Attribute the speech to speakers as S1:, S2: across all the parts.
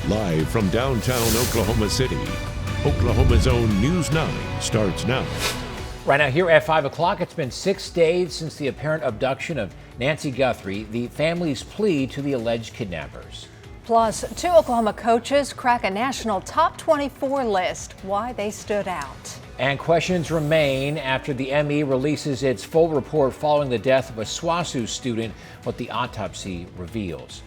S1: Live from downtown Oklahoma City, Oklahoma's own News 9 starts now.
S2: Right now here at 5 o'clock, it's been 6 days since the apparent abduction of Nancy Guthrie, the family's plea to the alleged kidnappers.
S3: Plus, 2 Oklahoma coaches crack a national top 24 list. Why they stood out.
S2: And questions remain after the ME releases its full report following the death of a SWOSU student, what the autopsy reveals.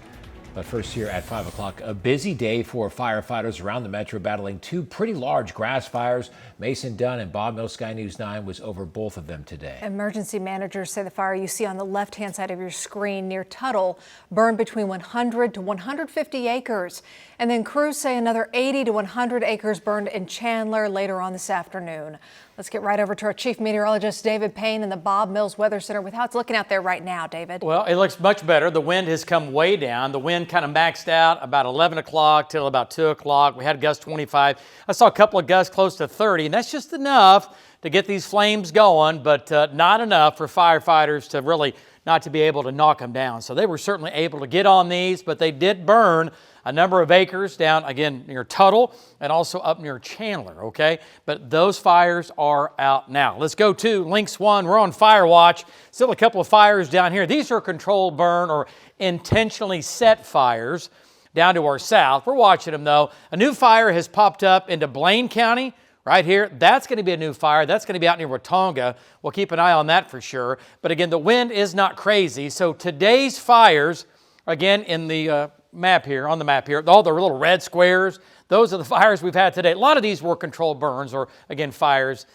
S2: But first here at 5 o'clock, a busy day for firefighters around the metro battling 2 pretty large grass fires. Mason Dunn and Bob Mills, Sky News 9 was over both of them today.
S3: Emergency managers say the fire you see on the left-hand side of your screen near Tuttle burned between 100 to 150 acres. And then crews say another 80 to 100 acres burned in Chandler later on this afternoon. Let's get right over to our chief meteorologist, David Payne, in the Bob Mills Weather Center with how it's looking out there right now, David.
S4: Well, it looks much better. The wind has come way down. The wind kind of maxed out about 11 o'clock till about 2 o'clock. We had gusts 25. I saw a couple of gusts close to 30, and that's just enough to get these flames going, but not enough for firefighters to really not to be able to knock them down. So they were certainly able to get on these, but they did burn a number of acres down, again, near Tuttle and also up near Chandler, okay? But those fires are out now. Let's go to Lynx 1. We're on fire watch. Still a couple of fires down here. These are controlled burn or intentionally set fires down to our south. We're watching them, though. A new fire has popped up into Blaine County. Right here, that's going to be a new fire. That's going to be out near Watonga. We'll keep an eye on that for sure. But again, the wind is not crazy. So today's fires, again, in the map here, on the map here, all the little red squares, those are the fires we've had today. A lot of these were controlled burns or, again, fires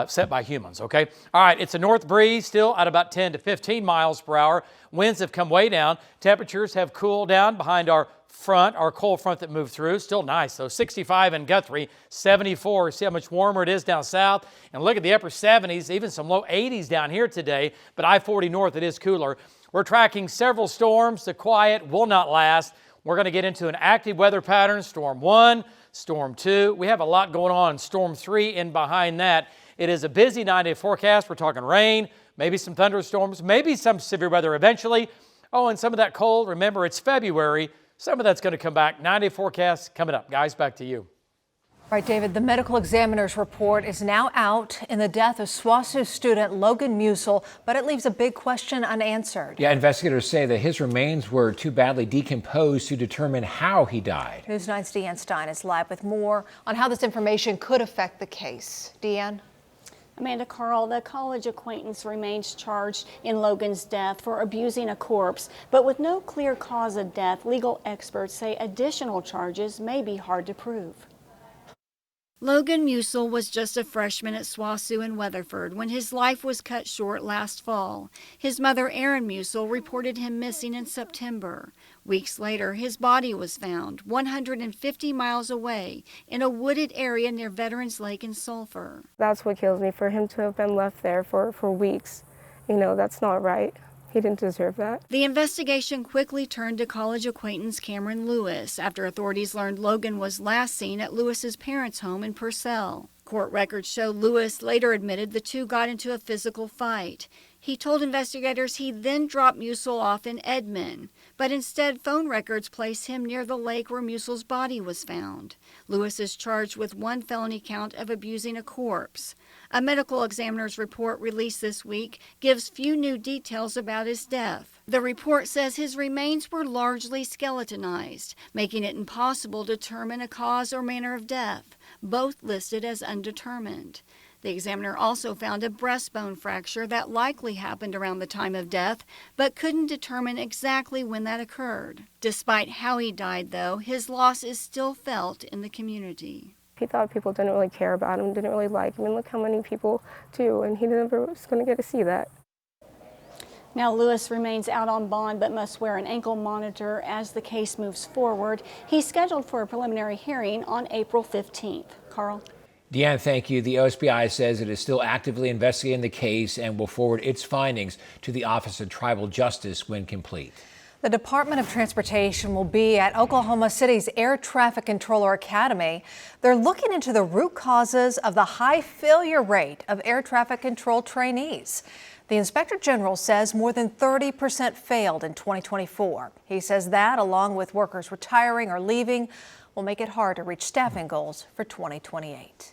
S4: set by humans, okay? All right, it's a north breeze still at about 10 to 15 miles per hour. Winds have come way down. Temperatures have cooled down behind our front, our cold front that moved through. Still nice, though. 65 in Guthrie, 74. See how much warmer it is down south? And look at the upper 70s, even some low 80s down here today. But I-40 north, it is cooler. We're tracking several storms. The quiet will not last. We're going to get into an active weather pattern. Storm 1, Storm 2. We have a lot going on. Storm 3 in behind that. It is a busy 9-day forecast. We're talking rain, maybe some thunderstorms, maybe some severe weather eventually. Oh, and some of that cold. Remember, it's February. Some of that's going to come back. 9-day forecast coming up. Guys, back to you.
S3: All right, David, the medical examiner's report is now out in the death of SWOSU student Logan Musil, but it leaves a big question unanswered.
S2: Yeah, investigators say that his remains were too badly decomposed to determine how he died.
S3: News 9's Deanne Stein is live with more on how this information could affect the case. Deanne?
S5: Amanda, Karl, the college acquaintance remains charged in Logan's death for abusing a corpse, but with no clear cause of death, legal experts say additional charges may be hard to prove.
S6: Logan Musil was just a freshman at SWOSU in Weatherford when his life was cut short last fall. His mother, Erin Musil, reported him missing in September. Weeks later, his body was found 150 miles away in a wooded area near Veterans Lake in Sulphur.
S7: That's what kills me, for him to have been left there for weeks. You know, that's not right. He didn't deserve that.
S6: The investigation quickly turned to college acquaintance Cameron Lewis after authorities learned Logan was last seen at Lewis's parents' home in Purcell. Court records show Lewis later admitted the two got into a physical fight. He told investigators he then dropped Musil off in Edmond, but instead phone records place him near the lake where Musil's body was found. Lewis is charged with 1 felony count of abusing a corpse. A medical examiner's report released this week gives few new details about his death. The report says his remains were largely skeletonized, making it impossible to determine a cause or manner of death, both listed as undetermined. The examiner also found a breastbone fracture that likely happened around the time of death, but couldn't determine exactly when that occurred. Despite how he died, though, his loss is still felt in the community.
S7: He thought people didn't really care about him, didn't really like him, and look how many people do, and he never was going to get to see that.
S5: Now, Lewis remains out on bond but must wear an ankle monitor as the case moves forward. He's scheduled for a preliminary hearing on April 15th. Karl?
S2: Deanne, thank you. The OSBI says it is still actively investigating the case and will forward its findings to the Office of Tribal Justice when complete.
S3: The Department of Transportation will be at Oklahoma City's Air Traffic Controller Academy. They're looking into the root causes of the high failure rate of air traffic control trainees. The Inspector General says more than 30% failed in 2024. He says that, along with workers retiring or leaving, will make it hard to reach staffing goals for 2028.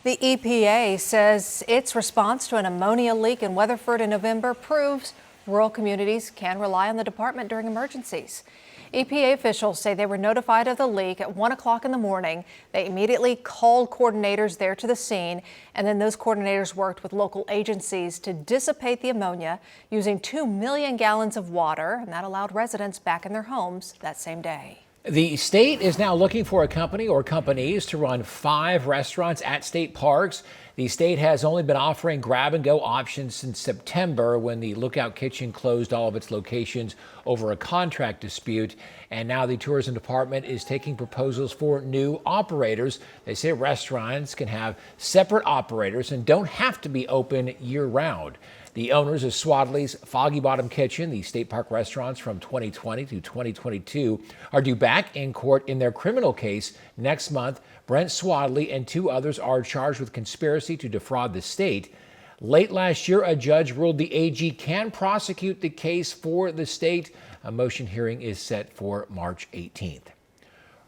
S3: The EPA says its response to an ammonia leak in Weatherford in November proves rural communities can rely on the department during emergencies. EPA officials say they were notified of the leak at 1 o'clock in the morning. They immediately called coordinators there to the scene, and then those coordinators worked with local agencies to dissipate the ammonia using 2 million gallons of water, and that allowed residents back in their homes that same day.
S2: The state is now looking for a company or companies to run 5 restaurants at state parks. The state has only been offering grab-and-go options since September, when the Lookout Kitchen closed all of its locations over a contract dispute. And now the tourism department is taking proposals for new operators. They say restaurants can have separate operators and don't have to be open year-round. The owners of Swadley's Foggy Bottom Kitchen, the state park restaurants from 2020 to 2022, are due back in court in their criminal case next month. Brent Swadley and 2 others are charged with conspiracy to defraud the state. Late last year, a judge ruled the AG can prosecute the case for the state. A motion hearing is set for March 18th.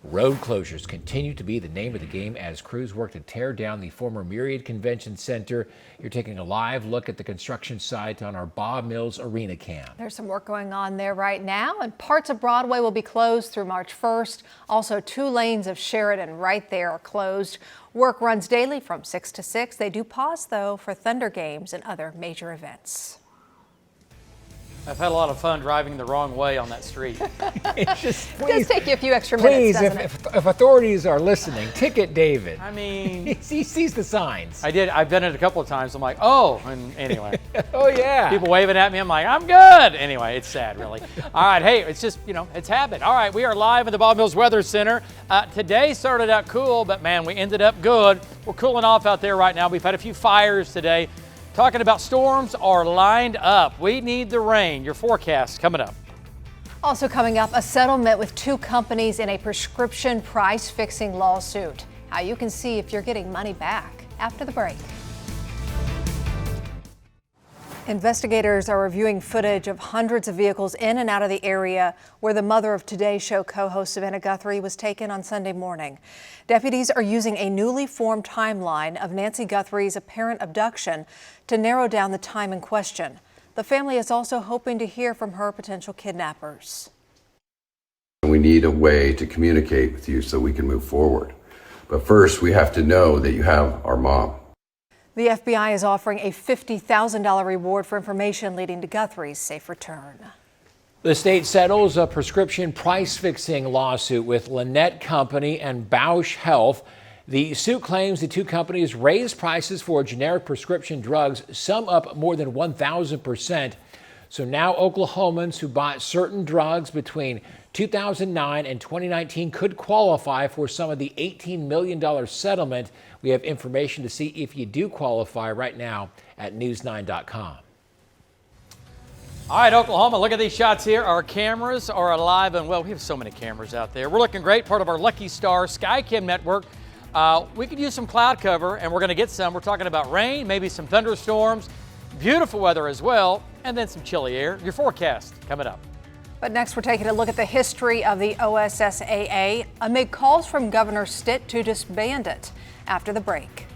S2: Road closures continue to be the name of the game as crews work to tear down the former Myriad Convention Center. You're taking a live look at the construction site on our Bob Mills Arena cam.
S3: There's some work going on there right now, and parts of Broadway will be closed through March 1st. Also, 2 lanes of Sheridan right there are closed. Work runs daily from 6 to 6. They do pause, though, for Thunder games and other major events.
S4: I've had a lot of fun driving the wrong way on that street.
S3: It does take you a few extra minutes, doesn't it?
S2: If authorities are listening, ticket David.
S4: I mean,
S2: he sees the signs.
S4: I did. I've done it a couple of times. I'm like, oh, and anyway.
S2: Oh, yeah.
S4: People waving at me. I'm like, I'm good. Anyway, it's sad, really. All right. Hey, it's just, it's habit. All right. We are live at the Bob Mills Weather Center. Today started out cool, but man, we ended up good. We're cooling off out there right now. We've had a few fires today. Talking about storms are lined up. We need the rain. Your forecast coming up.
S3: Also coming up, a settlement with 2 companies in a prescription price-fixing lawsuit. How you can see if you're getting money back after the break. Investigators are reviewing footage of hundreds of vehicles in and out of the area where the mother of Today Show co-host Savannah Guthrie was taken on Sunday morning. Deputies are using a newly formed timeline of Nancy Guthrie's apparent abduction to narrow down the time in question. The family is also hoping to hear from her potential kidnappers.
S8: We need a way to communicate with you so we can move forward. But first, we have to know that you have our mom.
S3: The FBI is offering a $50,000 reward for information leading to Guthrie's safe return.
S2: The state settles a prescription price-fixing lawsuit with Lannett Company and Bausch Health. The suit claims the 2 companies raised prices for generic prescription drugs, some up more than 1,000%. So now Oklahomans who bought certain drugs between 2009 and 2019 could qualify for some of the $18 million settlement. We have information to see if you do qualify right now at news9.com.
S4: All right, Oklahoma, look at these shots here. Our cameras are alive and well. We have so many cameras out there. We're looking great, part of our Lucky Star SkyCam network. We could use some cloud cover, and we're going to get some. We're talking about rain, maybe some thunderstorms, beautiful weather as well, and then some chilly air. Your forecast coming up.
S3: But next, we're taking a look at the history of the OSSAA amid calls from Governor Stitt to disband it after the break.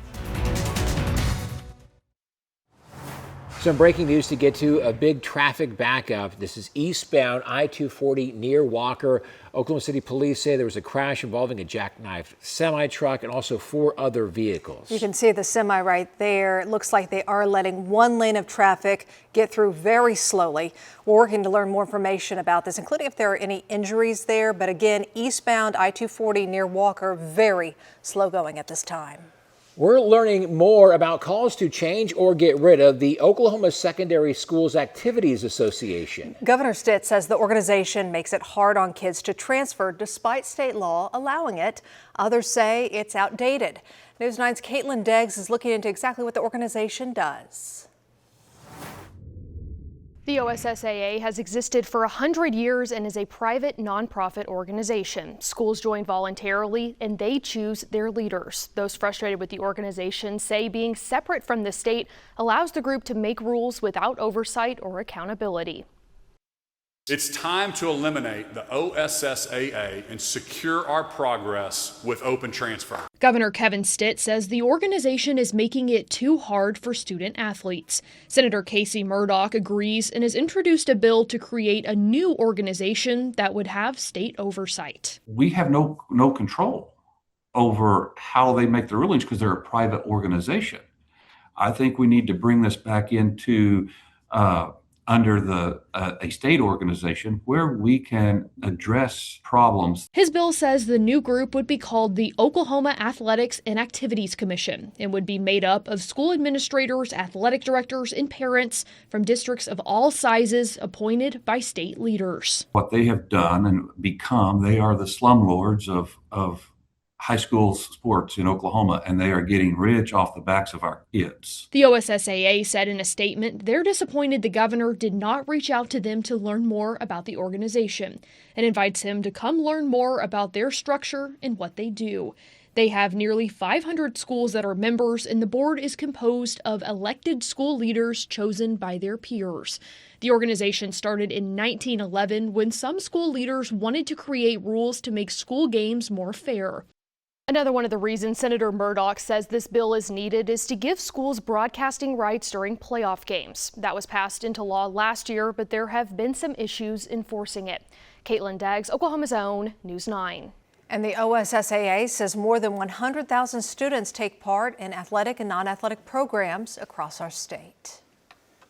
S2: Some breaking news to get to. A big traffic backup. This is eastbound I-240 near Walker. Oklahoma City police say there was a crash involving a jackknifed semi-truck and also 4 other vehicles.
S3: You can see the semi right there. It looks like they are letting 1 lane of traffic get through very slowly. We're working to learn more information about this, including if there are any injuries there. But again, eastbound I-240 near Walker, very slow going at this time.
S2: We're learning more about calls to change or get rid of the Oklahoma Secondary Schools Activities Association.
S3: Governor Stitt says the organization makes it hard on kids to transfer despite state law allowing it. Others say it's outdated. News 9's Caitlin Deggs is looking into exactly what the organization does.
S9: The OSSAA has existed for 100 years and is a private nonprofit organization. Schools join voluntarily and they choose their leaders. Those frustrated with the organization say being separate from the state allows the group to make rules without oversight or accountability.
S10: It's time to eliminate the OSSAA and secure our progress with open transfer.
S9: Governor Kevin Stitt says the organization is making it too hard for student athletes. Senator Casey Murdoch agrees and has introduced a bill to create a new organization that would have state oversight.
S11: We have no control over how they make the rulings because they're a private organization. I think we need to bring this back into under a state organization where we can address problems.
S9: His bill says the new group would be called the Oklahoma Athletics and Activities Commission and would be made up of school administrators, athletic directors, and parents from districts of all sizes appointed by state leaders.
S11: What they have done and become, they are the slumlords of high school sports in Oklahoma, and they are getting rich off the backs of our kids.
S9: The OSSAA said in a statement they're disappointed the governor did not reach out to them to learn more about the organization and invites him to come learn more about their structure and what they do. They have nearly 500 schools that are members, and the board is composed of elected school leaders chosen by their peers. The organization started in 1911 when some school leaders wanted to create rules to make school games more fair. Another one of the reasons Senator Murdoch says this bill is needed is to give schools broadcasting rights during playoff games. That was passed into law last year, but there have been some issues enforcing it. Caitlin Daggs, Oklahoma's Own, News 9.
S3: And the OSSAA says more than 100,000 students take part in athletic and non-athletic programs across our state.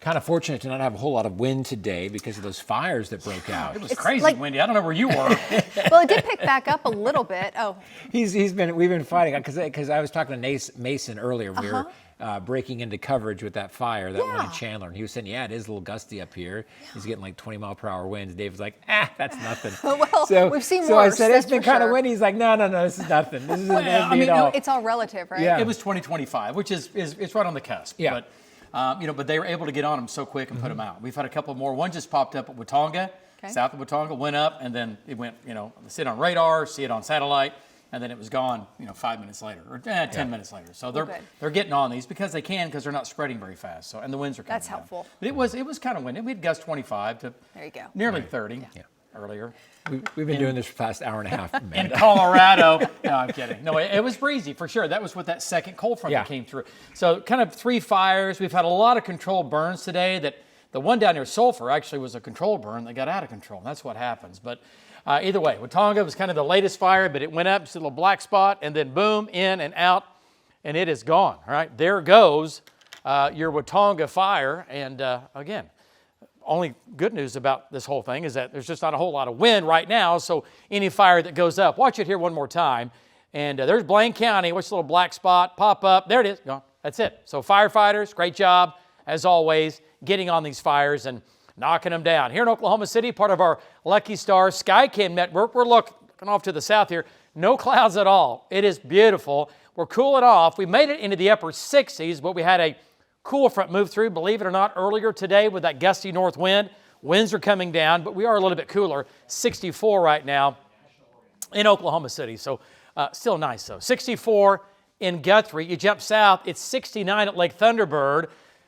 S2: Kind of fortunate to not have a whole lot of wind today because of those fires that broke out.
S4: It was crazy windy. I don't know where you were.
S3: Well, it did pick back up a little bit. Oh,
S2: we've been fighting because I was talking to Mason earlier. We were breaking into coverage with that fire, that one in Chandler, and he was saying, yeah, it is a little gusty up here. He's getting like 20-mile-per-hour winds. Dave was like, that's nothing.
S3: Well, we've seen worse.
S2: So I said, it's been kind of windy. He's like, no, this is nothing. This isn't at all.
S3: It's all relative, right?
S4: Yeah. It was 2025, which is it's right on the cusp.
S2: Yeah.
S4: But they were able to get on them so quick and put them out. We've had a couple more. One just popped up at Watonga, south of Watonga, went up, and then it went, see it on radar, see it on satellite, and then it was gone, 5 minutes later, or 10 minutes later. So they're getting on these because they can, because they're not spreading very fast. So, and the winds are coming
S3: That's helpful.
S4: down. But it was kind of windy. We had gust 25 to nearly 30 earlier.
S2: We've been doing this for the past hour and a half.
S4: In Colorado. No, I'm kidding. No, it was breezy for sure. That was with that second cold front that came through. So kind of 3 fires. We've had a lot of controlled burns today. That the one down near Sulphur actually was a controlled burn that got out of control. That's what happens. But either way, Watonga was kind of the latest fire, but it went up, just a little black spot, and then boom, in and out, and it is gone. All right, there goes your Watonga fire. And again, only good news about this whole thing is that there's just not a whole lot of wind right now, so any fire that goes up, watch it here one more time, and there's Blaine County, what's the little black spot, pop up, there it is, gone. That's it. So firefighters, great job, as always, getting on these fires and knocking them down. Here in Oklahoma City, part of our Lucky Star SkyCam network, we're looking off to the south here, no clouds at all. It is beautiful. We're cooling off. We made it into the upper 60s, but we had a cool front move through, believe it or not, earlier today with that gusty north wind. Winds are coming down, but we are a little bit cooler. 64 right now in Oklahoma City, so still nice though. 64 in Guthrie. You jump south, it's 69 at Lake Thunderbird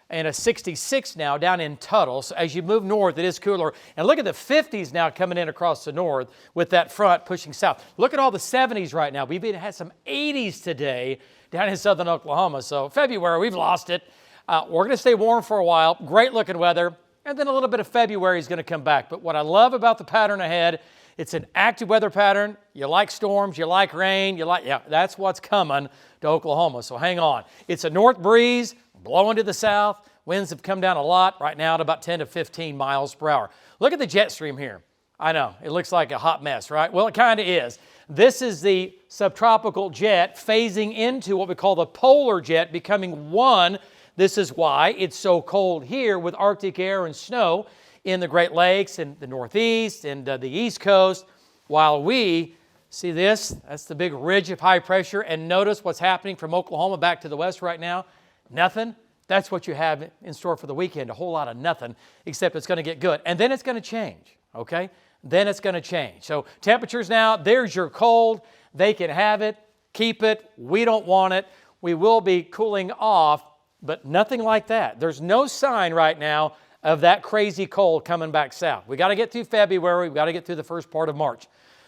S4: and a 66 now down in Tuttle. So as you move north, it is cooler. And look at the 50s now coming in across the north with that front pushing south. Look at all the 70s right now. We've even had some 80s today down in southern Oklahoma. So February, we've lost it. We're going to stay warm for a while, great looking weather, and then a little bit of February is going to come back. But what I love about the pattern ahead, it's an active weather pattern. You like storms, you like rain, that's what's coming to Oklahoma, so hang on. It's a north breeze blowing to the south. Winds have come down a lot right now at about 10 to 15 miles per hour. Look at the jet stream here. I know, it looks like a hot mess, right? Well, it kind of is. This is the subtropical jet phasing into what we call the polar jet, becoming one. This is why it's so cold here with Arctic air and snow in the Great Lakes and the Northeast and the East Coast, while we see this, that's the big ridge of high pressure, and notice what's happening from Oklahoma back to the west right now. Nothing. That's what you have in store for the weekend, a whole lot of nothing, except it's going to get good. And then it's going to change, okay? Then it's going to change. So temperatures now, there's your cold. They can have it, keep it. We don't want it. We will be cooling off, but nothing like that. There's no sign right now of that crazy cold coming back south. We got to get through February. We got to get through the first part of March.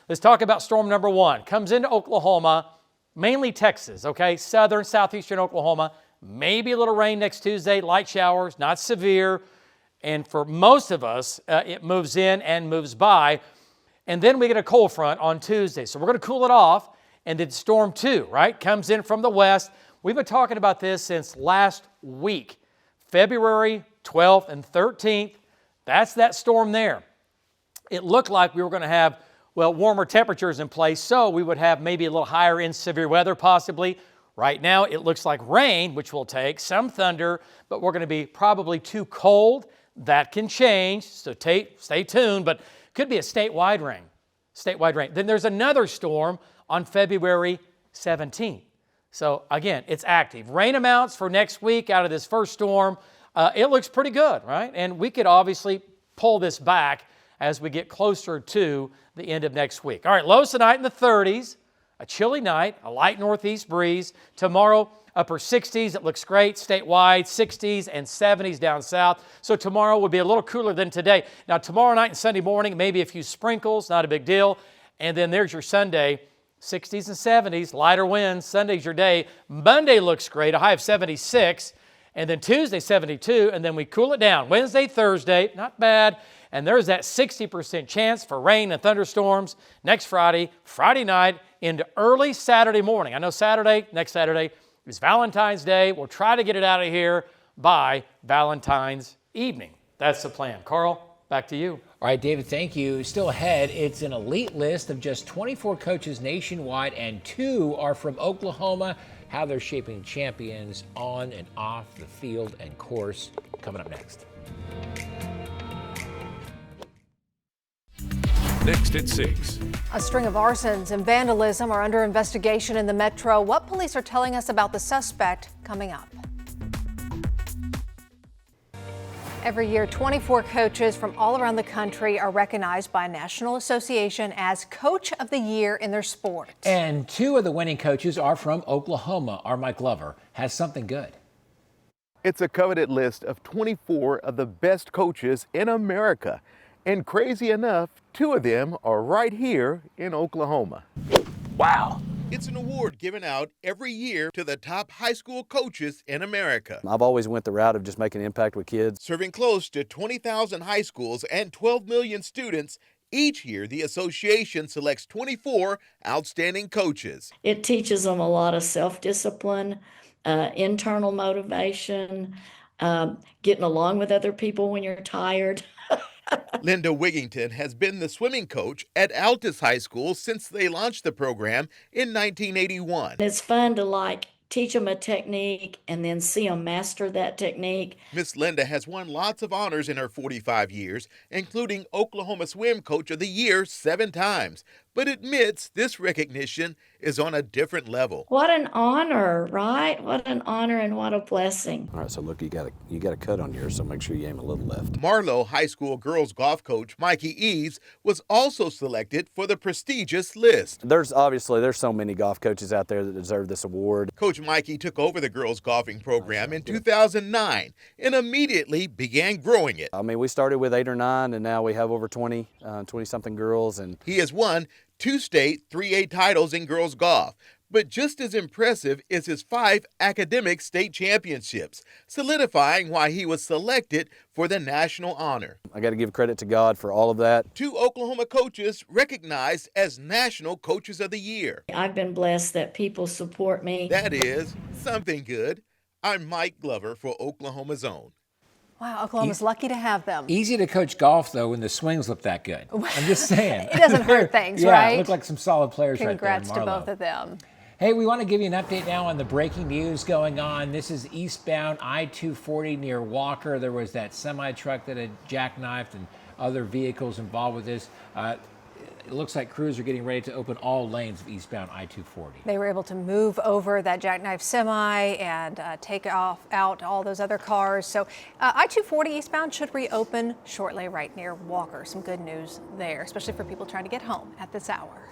S4: Let's talk about storm number 1. Comes into Oklahoma, mainly Texas, okay? Southern, southeastern Oklahoma. Maybe a little rain next Tuesday, light showers, not severe. And for most of us, it moves in and moves by. And then we get a cold front on Tuesday. So we're going to cool it off. And then storm 2, right, comes in from the west. We've been talking about this since last week. February 12th and 13th, that's that storm there. It looked like we were going to have, well, warmer temperatures in place, so we would have maybe a little higher in severe weather possibly. Right now, it looks like rain, which we'll take, some thunder, but we're going to be probably too cold. That can change, so stay tuned, but could be a statewide rain. Then there's another storm on February 17th. So again, it's active. Rain amounts for next week out of this first storm, it looks pretty good, right? And we could obviously pull this back as we get closer to the end of next week. All right, lows tonight in the 30s. A chilly night, a light northeast breeze. Tomorrow, upper 60s. It looks great statewide, 60s and 70s down south. So tomorrow will be a little cooler than today. Now, tomorrow night and Sunday morning, maybe a few sprinkles, not a big deal. And then there's your Sunday, 60s and 70s, lighter winds. Sunday's your day. Monday looks great, a high of 76. And then Tuesday, 72. And then we cool it down. Wednesday, Thursday, not bad. And there's that 60% chance for rain and thunderstorms next Friday night, into early Saturday morning. I know next Saturday, is Valentine's Day. We'll try to get it out of here by Valentine's evening. That's the plan. Carl, back to you.
S2: All right, David, thank you. Still ahead, it's an elite list of just 24 coaches nationwide, and 2 are from Oklahoma. How they're shaping champions on and off the field and course. Coming up next.
S1: Next at 6.
S3: A string of arsons and vandalism are under investigation in the metro. What police are telling us about the suspect coming up. Every year, 24 coaches from all around the country are recognized by a national association as Coach of the Year in their sport.
S2: And 2 of the winning coaches are from Oklahoma. Our Mike Glover has something good.
S12: It's a coveted list of 24 of the best coaches in America. And crazy enough, 2 of them are right here in Oklahoma.
S2: Wow.
S12: It's an award given out every year to the top high school coaches in America.
S13: I've always went the route of just making an impact with kids.
S12: Serving close to 20,000 high schools and 12 million students, each year the association selects 24 outstanding coaches.
S14: It teaches them a lot of self-discipline, internal motivation, getting along with other people when you're tired.
S12: Linda Wigington has been the swimming coach at Altus High School since they launched the program in 1981.
S14: It's fun to teach them a technique and then see them master that technique.
S12: Miss Linda has won lots of honors in her 45 years, including Oklahoma Swim Coach of the Year 7 times, but admits this recognition is on a different level.
S14: What an honor, right? What an honor and what a blessing.
S13: All right, so look, you got a cut on yours, so make sure you aim a little left.
S12: Marlowe High School girls golf coach Mikey Eves was also selected for the prestigious list.
S13: There's so many golf coaches out there that deserve this award.
S12: Coach Mikey took over the girls golfing program in 2009 and immediately began growing it.
S13: I mean, we started with 8 or 9, and now we have over 20-something girls. And
S12: he has won 2 state 3A titles in girls golf. But just as impressive is his 5 academic state championships, solidifying why he was selected for the national honor.
S13: I got to give credit to God for all of that.
S12: 2 Oklahoma coaches recognized as National Coaches of the Year.
S14: I've been blessed that people support me.
S12: That is something good. I'm Mike Glover for Oklahoma's Own.
S3: Wow, Oklahoma's lucky to have them.
S2: Easy to coach golf, though, when the swings look that good. I'm just saying.
S3: It doesn't hurt things, right?
S2: Yeah, look like some solid players
S3: Congrats
S2: right there.
S3: Congrats to both of them.
S2: Hey, we want to give you an update now on the breaking news going on. This is eastbound I-240 near Walker. There was that semi-truck that had jackknifed and other vehicles involved with this. it looks like crews are getting ready to open all lanes of eastbound I-240.
S3: They were able to move over that jackknife semi and take out all those other cars. So I-240 eastbound should reopen shortly right near Walker. Some good news there, especially for people trying to get home at this hour.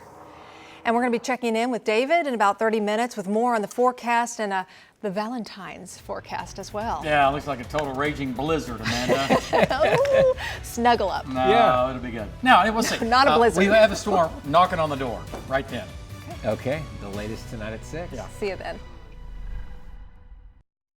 S3: And we're going to be checking in with David in about 30 minutes with more on the forecast and the Valentine's forecast as well.
S4: Yeah, it looks like a total raging blizzard, Amanda.
S3: Oh, snuggle up.
S4: No, it'll be good. Now, we'll see.
S3: Not a blizzard.
S4: We have a storm knocking on the door right then.
S2: Okay, the latest tonight at 6.
S3: See you then.